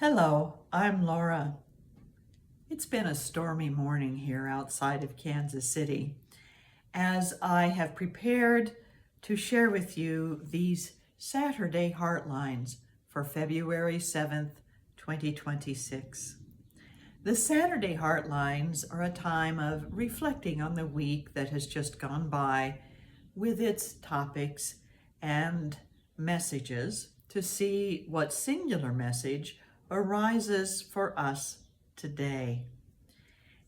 Hello, I'm Laura. It's been a stormy morning here outside of Kansas City as I have prepared to share with you these Saturday Heartlines for February 7th, 2026. The Saturday Heartlines are a time of reflecting on the week that has just gone by with its topics and messages to see what singular message arises for us today.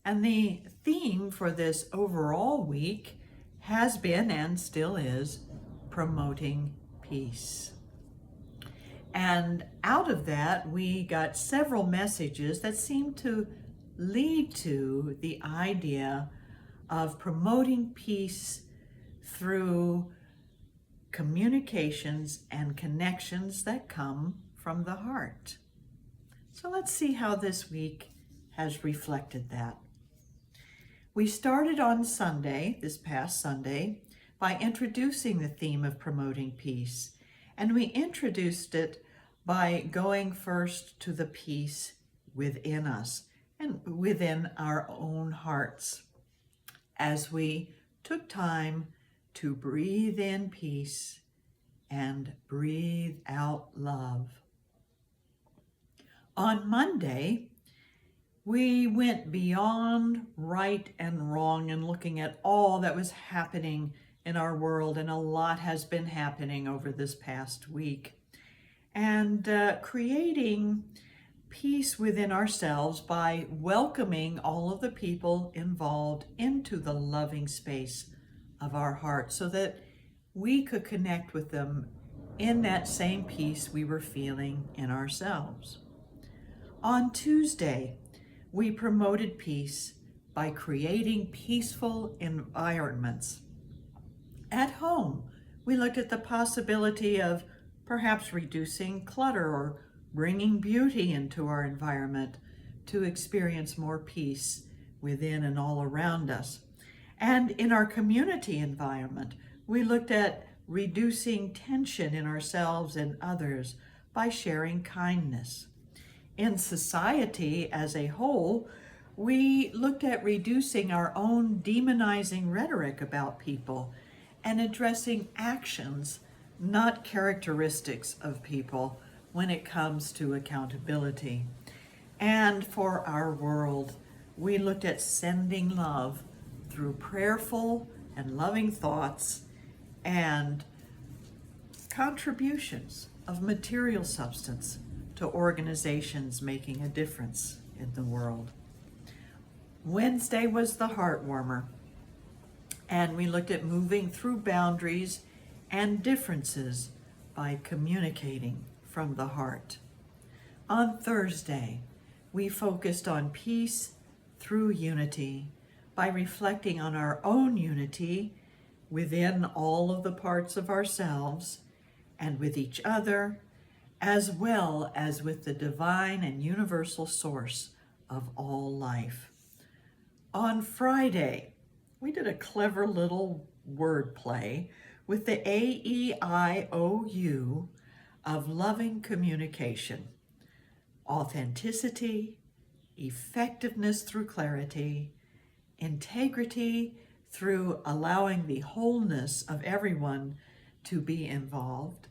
And the theme for this overall week has been and still is promoting peace. And out of that, we got several messages that seem to lead to the idea of promoting peace through communications and connections that come from the heart. So let's see how this week has reflected that. We started on Sunday, this past Sunday, by introducing the theme of promoting peace. And we introduced it by going first to the peace within us and within our own hearts, as we took time to breathe in peace and breathe out love. On Monday, we went beyond right and wrong and looking at all that was happening in our world, and a lot has been happening over this past week. And creating peace within ourselves by welcoming all of the people involved into the loving space of our heart so that we could connect with them in that same peace we were feeling in ourselves. On Tuesday, we promoted peace by creating peaceful environments. At home, we looked at the possibility of perhaps reducing clutter or bringing beauty into our environment to experience more peace within and all around us. And in our community environment, we looked at reducing tension in ourselves and others by sharing kindness. In society as a whole, we looked at reducing our own demonizing rhetoric about people and addressing actions, not characteristics of people, when it comes to accountability. And for our world, we looked at sending love through prayerful and loving thoughts and contributions of material substance to organizations making a difference in the world. Wednesday was the heart warmer, and we looked at moving through boundaries and differences by communicating from the heart. On Thursday, we focused on peace through unity by reflecting on our own unity within all of the parts of ourselves and with each other, as well as with the divine and universal source of all life. On Friday, we did a clever little word play with the AEIOU of loving communication: authenticity, effectiveness through clarity, integrity through allowing the wholeness of everyone to be involved,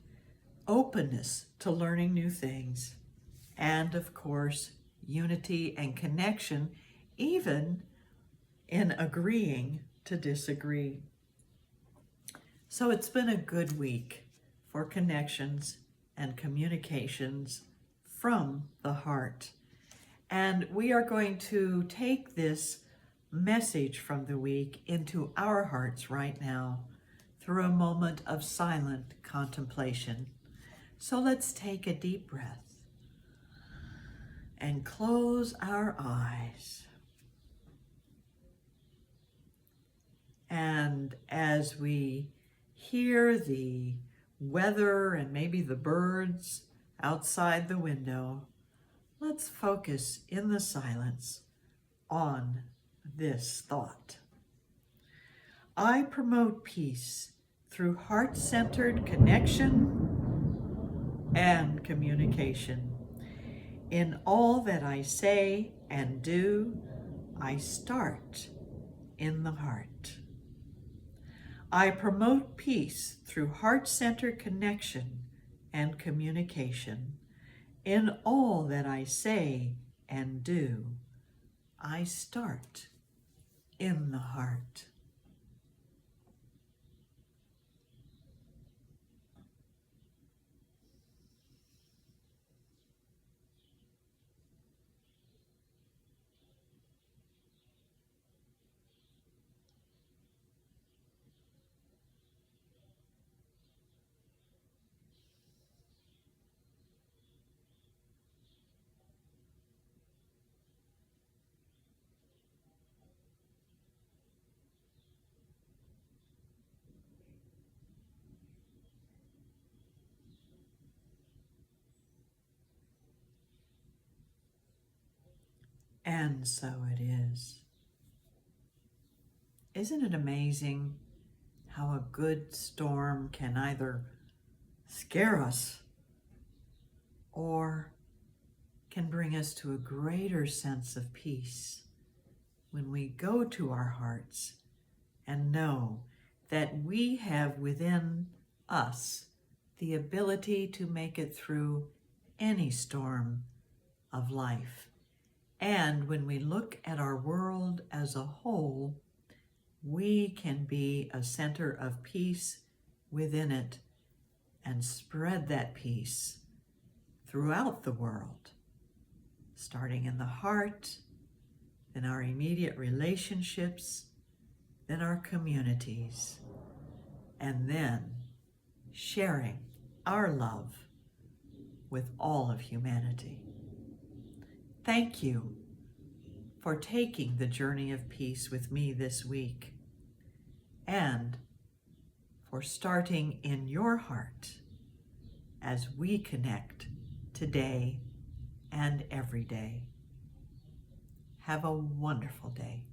openness to learning new things, and of course, unity and connection, even in agreeing to disagree. So it's been a good week for connections and communications from the heart. And we are going to take this message from the week into our hearts right now through a moment of silent contemplation. So let's take a deep breath and close our eyes. And as we hear the weather and maybe the birds outside the window, let's focus in the silence on this thought. I promote peace through heart-centered connection and communication. In all that I say and do, I start in the heart. I promote peace through heart-centered connection and communication. In all that I say and do, I start in the heart. And so it is. Isn't it amazing how a good storm can either scare us or can bring us to a greater sense of peace when we go to our hearts and know that we have within us the ability to make it through any storm of life. And when we look at our world as a whole, we can be a center of peace within it and spread that peace throughout the world, starting in the heart, then our immediate relationships, then our communities, and then sharing our love with all of humanity. Thank you for taking the journey of peace with me this week, and for starting in your heart as we connect today and every day. Have a wonderful day.